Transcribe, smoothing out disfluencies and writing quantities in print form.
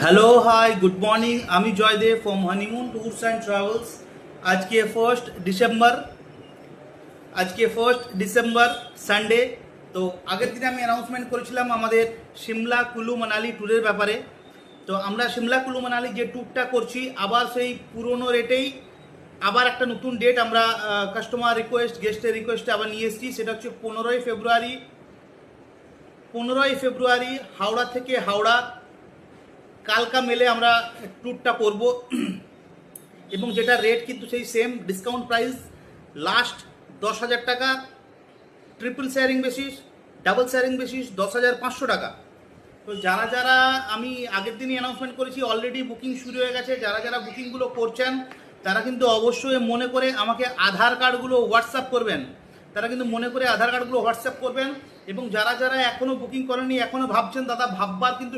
Hello hi good morning, আমি Joydev from Honeymoon Tours and Travels. আজকে first December Sunday. তো আগের দিনে আমি অ্যানাউন্সমেন্ট করেছিলাম আমাদের সিমলা কুলু মানালি ট্যুরের ব্যাপারে। তো আমরা সিমলা কুলু মানালি যে ট্যুরটা করছি আবার সেই পুরনো রেটেই আবার একটা নতুন ডেট আমরা কাস্টমার রিকোয়েস্ট গেস্টের রিকোয়েস্টে আবার নিয়ে এসেছি। সেটা হচ্ছে 15ই ফেব্রুয়ারি হাওড়া থেকে হাওড়া কালকা মেলে আমরা ট্যুরটা করব। এবং যেটা রেট কিন্তু সেই সেম ডিসকাউন্ট প্রাইস, লাস্ট 10,000 টাকা triple sharing basis, double sharing basis 10,500 টাকা। তো যারা যারা আমি আগের দিনই অ্যানাউন্সমেন্ট করেছি অলরেডি বুকিং শুরু হয়ে গেছে। যারা যারা বুকিংগুলো করছেন তারা কিন্তু অবশ্যই মনে করে আমাকে আধার কার্ডগুলো হোয়াটসঅ্যাপ করবেন। এবং যারা যারা এখনও বুকিং করেনি, এখনও ভাবছেন দাদা ভাববার কিন্তু